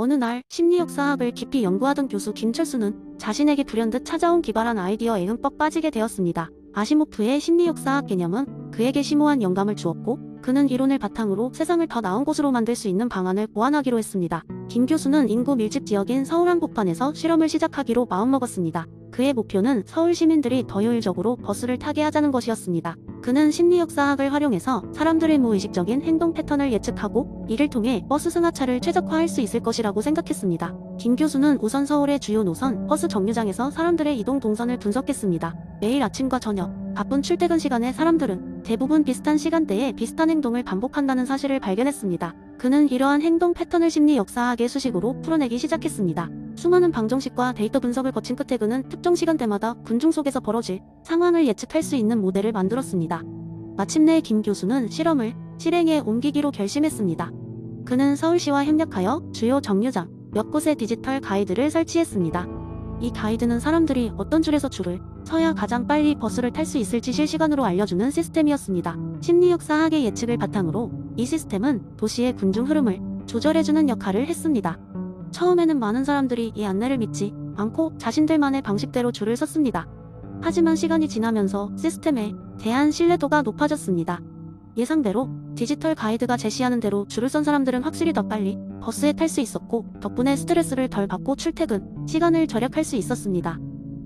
어느 날 심리역사학을 깊이 연구하던 교수 김철수는 자신에게 불현듯 찾아온 기발한 아이디어에 흠뻑 빠지게 되었습니다. 아시모프의 심리역사학 개념은 그에게 심오한 영감을 주었고, 그는 이론을 바탕으로 세상을 더 나은 곳으로 만들 수 있는 방안을 고안하기로 했습니다. 김 교수는 인구 밀집 지역인 서울 한복판에서 실험을 시작하기로 마음먹었습니다. 그의 목표는 서울 시민들이 더 효율적으로 버스를 타게 하자는 것이었습니다. 그는 심리역사학을 활용해서 사람들의 무의식적인 행동 패턴을 예측하고, 이를 통해 버스 승하차를 최적화할 수 있을 것이라고 생각했습니다. 김 교수는 우선 서울의 주요 노선, 버스 정류장에서 사람들의 이동 동선을 분석했습니다. 매일 아침과 저녁, 바쁜 출퇴근 시간에 사람들은 대부분 비슷한 시간대에 비슷한 행동을 반복한다는 사실을 발견했습니다. 그는 이러한 행동 패턴을 심리 역사학의 수식으로 풀어내기 시작했습니다. 수많은 방정식과 데이터 분석을 거친 끝에 그는 특정 시간대마다 군중 속에서 벌어질 상황을 예측할 수 있는 모델을 만들었습니다. 마침내 김 교수는 실험을 실행에 옮기기로 결심했습니다. 그는 서울시와 협력하여 주요 정류장 몇 곳에 디지털 가이드를 설치했습니다. 이 가이드는 사람들이 어떤 줄에서 줄을 서야 가장 빨리 버스를 탈 수 있을지 실시간으로 알려주는 시스템이었습니다. 심리역사학의 예측을 바탕으로 이 시스템은 도시의 군중 흐름을 조절해주는 역할을 했습니다. 처음에는 많은 사람들이 이 안내를 믿지 않고 자신들만의 방식대로 줄을 섰습니다. 하지만 시간이 지나면서 시스템에 대한 신뢰도가 높아졌습니다. 예상대로 디지털 가이드가 제시하는 대로 줄을 선 사람들은 확실히 더 빨리 버스에 탈 수 있었고, 덕분에 스트레스를 덜 받고 출퇴근 시간을 절약할 수 있었습니다.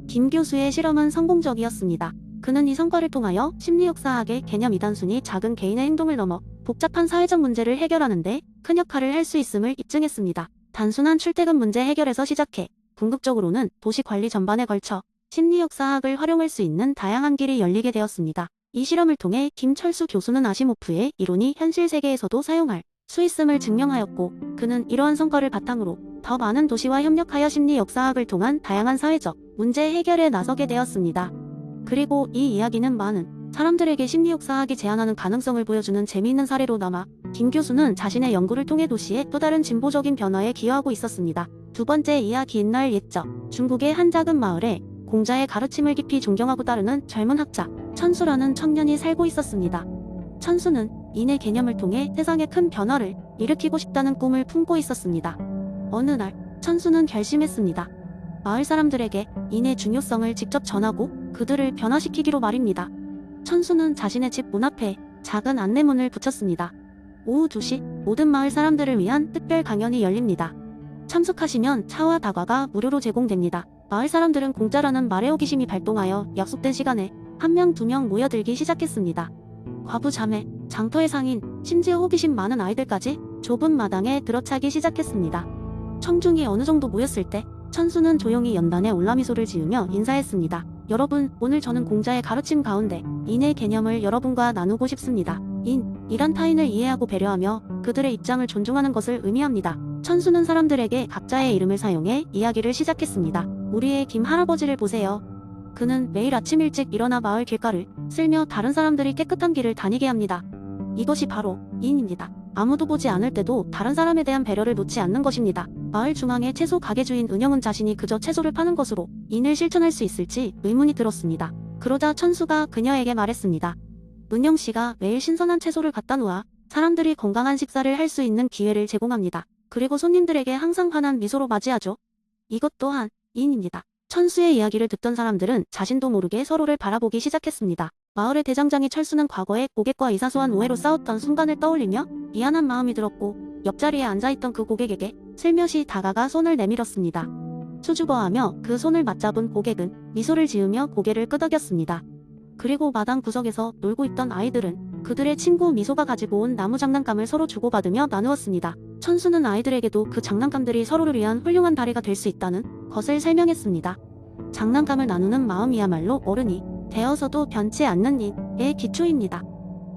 김 교수의 실험은 성공적이었습니다. 그는 이 성과를 통하여 심리역사학의 개념이 단순히 작은 개인의 행동을 넘어 복잡한 사회적 문제를 해결하는데 큰 역할을 할 수 있음을 입증했습니다. 단순한 출퇴근 문제 해결에서 시작해 궁극적으로는 도시 관리 전반에 걸쳐 심리역사학을 활용할 수 있는 다양한 길이 열리게 되었습니다. 이 실험을 통해 김철수 교수는 아시모프의 이론이 현실 세계에서도 사용할 수 있음을 증명하였고, 그는 이러한 성과를 바탕으로 더 많은 도시와 협력하여 심리역사학을 통한 다양한 사회적 문제 해결에 나서게 되었습니다. 그리고 이 이야기는 많은 사람들에게 심리역사학이 제안하는 가능성을 보여주는 재미있는 사례로 남아 김 교수는 자신의 연구를 통해 도시의 또 다른 진보적인 변화에 기여하고 있었습니다. 두 번째 이야기. 옛날 옛적 중국의 한 작은 마을에 공자의 가르침을 깊이 존경하고 따르는 젊은 학자 천수라는 청년이 살고 있었습니다. 천수는 인의 개념을 통해 세상에 큰 변화를 일으키고 싶다는 꿈을 품고 있었습니다. 어느 날 천수는 결심했습니다. 마을 사람들에게 인의 중요성을 직접 전하고 그들을 변화시키기로 말입니다. 천수는 자신의 집 문 앞에 작은 안내문을 붙였습니다. 오후 2시 모든 마을 사람들을 위한 특별 강연이 열립니다. 참석하시면 차와 다과가 무료로 제공됩니다. 마을 사람들은 공짜라는 말에 호기심이 발동하여 약속된 시간에 1명, 2명 모여들기 시작했습니다. 과부, 자매, 장터의 상인, 심지어 호기심 많은 아이들까지 좁은 마당에 들어차기 시작했습니다. 청중이 어느 정도 모였을 때 천수는 조용히 연단에 올라미소를 지으며 인사했습니다. 여러분, 오늘 저는 공자의 가르침 가운데 인의 개념을 여러분과 나누고 싶습니다. 인이란 타인을 이해하고 배려하며 그들의 입장을 존중하는 것을 의미합니다. 천수는 사람들에게 각자의 이름을 사용해 이야기를 시작했습니다. 우리의 김 할아버지를 보세요. 그는 매일 아침 일찍 일어나 마을 길가를 쓸며 다른 사람들이 깨끗한 길을 다니게 합니다. 이것이 바로 인입니다. 아무도 보지 않을 때도 다른 사람에 대한 배려를 놓지 않는 것입니다. 마을 중앙의 채소 가게 주인 은영은 자신이 그저 채소를 파는 것으로 인을 실천할 수 있을지 의문이 들었습니다. 그러자 천수가 그녀에게 말했습니다. 은영 씨가 매일 신선한 채소를 갖다 놓아 사람들이 건강한 식사를 할 수 있는 기회를 제공합니다. 그리고 손님들에게 항상 환한 미소로 맞이하죠. 이것 또한 인입니다. 천수의 이야기를 듣던 사람들은 자신도 모르게 서로를 바라보기 시작했습니다. 마을의 대장장이 철수는 과거에 고객과 이사소한 오해로 싸웠던 순간을 떠올리며 미안한 마음이 들었고, 옆자리에 앉아있던 그 고객에게 슬며시 다가가 손을 내밀었습니다. 수줍어하며 그 손을 맞잡은 고객은 미소를 지으며 고개를 끄덕였습니다. 그리고 마당 구석에서 놀고 있던 아이들은 그들의 친구 미소가 가지고 온 나무 장난감을 서로 주고받으며 나누었습니다. 천수는 아이들에게도 그 장난감들이 서로를 위한 훌륭한 다리가 될 수 있다는 것을 설명했습니다. 장난감을 나누는 마음이야말로 어른이 되어서도 변치 않는 인의 기초입니다.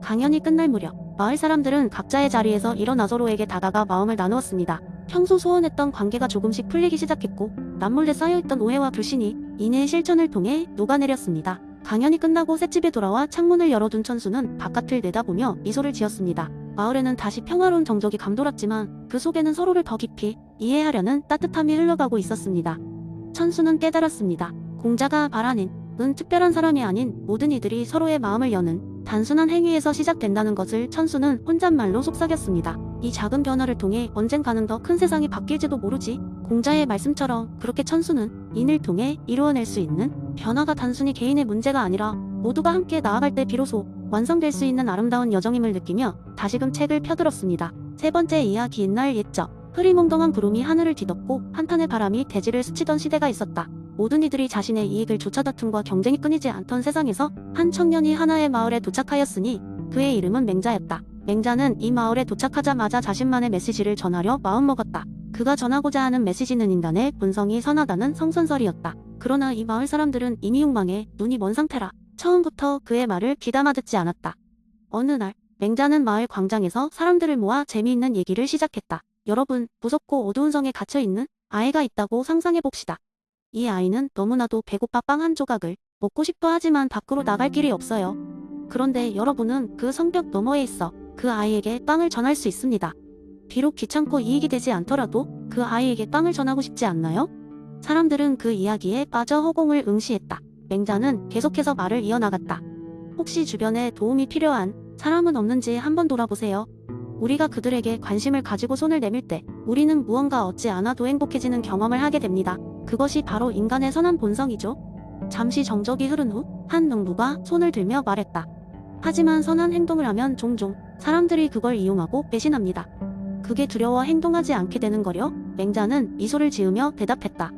강연이 끝날 무렵 마을 사람들은 각자의 자리에서 일어나 서로에게 다가가 마음을 나누었습니다. 평소 소원했던 관계가 조금씩 풀리기 시작했고, 남몰래 쌓여있던 오해와 불신이 인의 실천을 통해 녹아내렸습니다. 강연이 끝나고 셋집에 돌아와 창문을 열어둔 천수는 바깥을 내다보며 미소를 지었습니다. 마을에는 다시 평화로운 정적이 감돌았지만 그 속에는 서로를 더 깊이 이해하려는 따뜻함이 흘러가고 있었습니다. 천수는 깨달았습니다. 공자가 말하는 은 특별한 사람이 아닌 모든 이들이 서로의 마음을 여는 단순한 행위에서 시작된다는 것을 천수는 혼잣말로 속삭였습니다. 이 작은 변화를 통해 언젠가는 더 큰 세상이 바뀔지도 모르지. 공자의 말씀처럼 그렇게 천수는 인을 통해 이루어낼 수 있는 변화가 단순히 개인의 문제가 아니라 모두가 함께 나아갈 때 비로소 완성될 수 있는 아름다운 여정임을 느끼며 다시금 책을 펴들었습니다. 세 번째 이야기. 옛날 옛적 흐리멍덩한 구름이 하늘을 뒤덮고 한탄의 바람이 대지를 스치던 시대가 있었다. 모든 이들이 자신의 이익을 쫓아 다툼과 경쟁이 끊이지 않던 세상에서 한 청년이 하나의 마을에 도착하였으니 그의 이름은 맹자였다. 맹자는 이 마을에 도착하자마자 자신만의 메시지를 전하려 마음먹었다. 그가 전하고자 하는 메시지는 인간의 본성이 선하다는 성선설이었다. 그러나 이 마을 사람들은 이미 욕망에 눈이 먼 상태라 처음부터 그의 말을 귀담아 듣지 않았다. 어느 날 맹자는 마을 광장에서 사람들을 모아 재미있는 얘기를 시작했다. 여러분, 무섭고 어두운 성에 갇혀있는 아이가 있다고 상상해봅시다. 이 아이는 너무나도 배고파 빵 한 조각을 먹고 싶어 하지만 밖으로 나갈 길이 없어요. 그런데 여러분은 그 성벽 너머에 있어 그 아이에게 빵을 전할 수 있습니다. 비록 귀찮고 이익이 되지 않더라도 그 아이에게 빵을 전하고 싶지 않나요? 사람들은 그 이야기에 빠져 허공을 응시했다. 맹자는 계속해서 말을 이어나갔다. 혹시 주변에 도움이 필요한 사람은 없는지 한번 돌아보세요. 우리가 그들에게 관심을 가지고 손을 내밀 때 우리는 무언가 얻지 않아도 행복해지는 경험을 하게 됩니다. 그것이 바로 인간의 선한 본성이죠. 잠시 정적이 흐른 후 한 농부가 손을 들며 말했다. 하지만 선한 행동을 하면 종종 사람들이 그걸 이용하고 배신합니다. 그게 두려워 행동하지 않게 되는 거려? 맹자는 미소를 지으며 대답했다.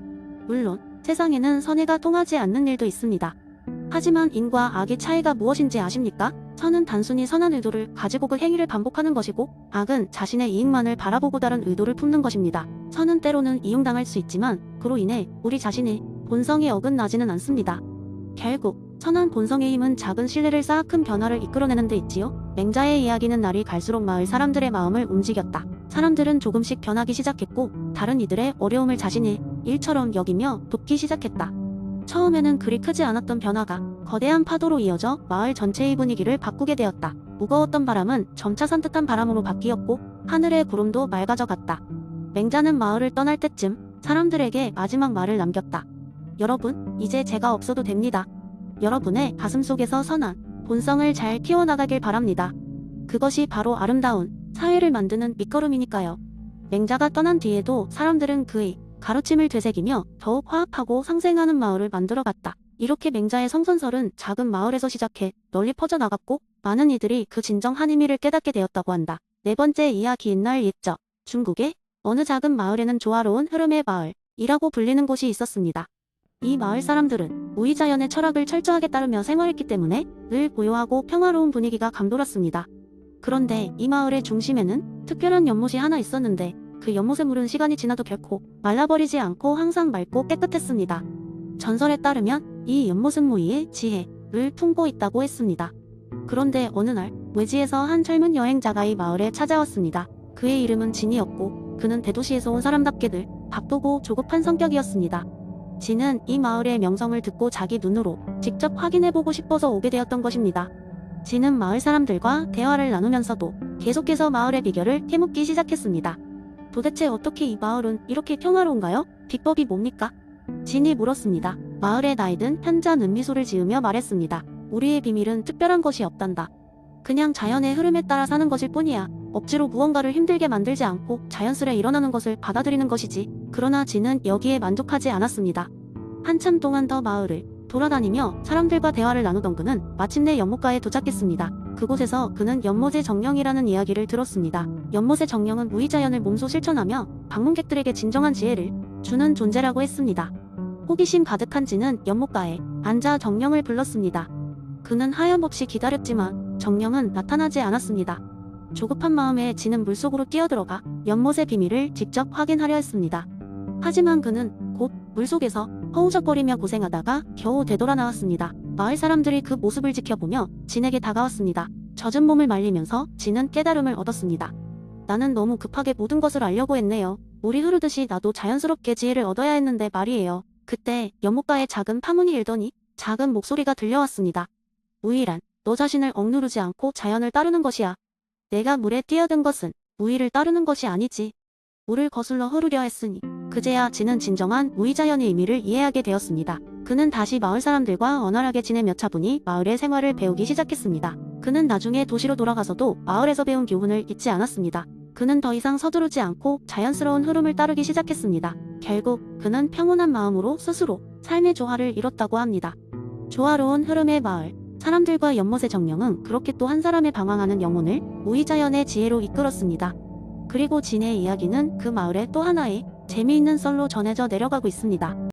물론 세상에는 선의가 통하지 않는 일도 있습니다. 하지만 인과 악의 차이가 무엇인지 아십니까? 선은 단순히 선한 의도를 가지고 그 행위를 반복하는 것이고 악은 자신의 이익만을 바라보고 다른 의도를 품는 것입니다. 선은 때로는 이용당할 수 있지만 그로 인해 우리 자신의 본성에 어긋나지는 않습니다. 결국 선한 본성의 힘은 작은 신뢰를 쌓아 큰 변화를 이끌어내는 데 있지요. 맹자의 이야기는 날이 갈수록 마을 사람들의 마음을 움직였다. 사람들은 조금씩 변하기 시작했고 다른 이들의 어려움을 자신의 일처럼 여기며 돕기 시작했다. 처음에는 그리 크지 않았던 변화가 거대한 파도로 이어져 마을 전체의 분위기를 바꾸게 되었다. 무거웠던 바람은 점차 산뜻한 바람으로 바뀌었고 하늘의 구름도 맑아져 갔다. 맹자는 마을을 떠날 때쯤 사람들에게 마지막 말을 남겼다. 여러분, 이제 제가 없어도 됩니다. 여러분의 가슴속에서 선한 본성을 잘 키워나가길 바랍니다. 그것이 바로 아름다운 사회를 만드는 밑거름이니까요. 맹자가 떠난 뒤에도 사람들은 그의 가르침을 되새기며 더욱 화합하고 상생하는 마을을 만들어갔다. 이렇게 맹자의 성선설은 작은 마을에서 시작해 널리 퍼져나갔고 많은 이들이 그 진정한 의미를 깨닫게 되었다고 한다. 네 번째 이야기. 옛날 옛적 중국의 어느 작은 마을에는 조화로운 흐름의 마을이라고 불리는 곳이 있었습니다. 이 마을 사람들은 무의자연의 철학을 철저하게 따르며 생활했기 때문에 늘 고요하고 평화로운 분위기가 감돌았습니다. 그런데 이 마을의 중심에는 특별한 연못이 하나 있었는데 그 연못의 물은 시간이 지나도 결코 말라버리지 않고 항상 맑고 깨끗했습니다. 전설에 따르면 이 연못은 무의의 지혜를 품고 있다고 했습니다. 그런데 어느 날 외지에서 한 젊은 여행자가 이 마을에 찾아왔습니다. 그의 이름은 진이었고 그는 대도시에서 온 사람답게들 바쁘고 조급한 성격이었습니다. 진은 이 마을의 명성을 듣고 자기 눈으로 직접 확인해보고 싶어서 오게 되었던 것입니다. 진은 마을 사람들과 대화를 나누면서도 계속해서 마을의 비결을 캐묻기 시작했습니다. 도대체 어떻게 이 마을은 이렇게 평화로운가요? 비법이 뭡니까? 진이 물었습니다. 마을의 나이든 현자는 미소를 지으며 말했습니다. 우리의 비밀은 특별한 것이 없단다. 그냥 자연의 흐름에 따라 사는 것일 뿐이야. 억지로 무언가를 힘들게 만들지 않고 자연스레 일어나는 것을 받아들이는 것이지. 그러나 진은 여기에 만족하지 않았습니다. 한참 동안 더 마을을 돌아다니며 사람들과 대화를 나누던 그는 마침내 연못가에 도착했습니다. 그곳에서 그는 연못의 정령이라는 이야기를 들었습니다. 연못의 정령은 무의자연을 몸소 실천하며 방문객들에게 진정한 지혜를 주는 존재라고 했습니다. 호기심 가득한 진은 연못가에 앉아 정령을 불렀습니다. 그는 하염없이 기다렸지만 정령은 나타나지 않았습니다. 조급한 마음에 진은 물속으로 뛰어들어가 연못의 비밀을 직접 확인하려 했습니다. 하지만 그는 곧 물속에서 허우적거리며 고생하다가 겨우 되돌아 나왔습니다. 마을 사람들이 그 모습을 지켜보며 진에게 다가왔습니다. 젖은 몸을 말리면서 진은 깨달음을 얻었습니다. 나는 너무 급하게 모든 것을 알려고 했네요. 물이 흐르듯이 나도 자연스럽게 지혜를 얻어야 했는데 말이에요. 그때 연못가에 작은 파문이 일더니 작은 목소리가 들려왔습니다. 무의란, 너 자신을 억누르지 않고 자연을 따르는 것이야. 내가 물에 뛰어든 것은 무의를 따르는 것이 아니지. 물을 거슬러 흐르려 했으니 그제야 진은 진정한 무의자연의 의미를 이해하게 되었습니다. 그는 다시 마을 사람들과 원활하게 지내며 차분히 마을의 생활을 배우기 시작했습니다. 그는 나중에 도시로 돌아가서도 마을에서 배운 교훈을 잊지 않았습니다. 그는 더 이상 서두르지 않고 자연스러운 흐름을 따르기 시작했습니다. 결국 그는 평온한 마음으로 스스로 삶의 조화를 이뤘다고 합니다. 조화로운 흐름의 마을. 사람들과 연못의 정령은 그렇게 또 한 사람의 방황하는 영혼을 무의자연의 지혜로 이끌었습니다. 그리고 진의 이야기는 그 마을의 또 하나의 재미있는 썰로 전해져 내려가고 있습니다.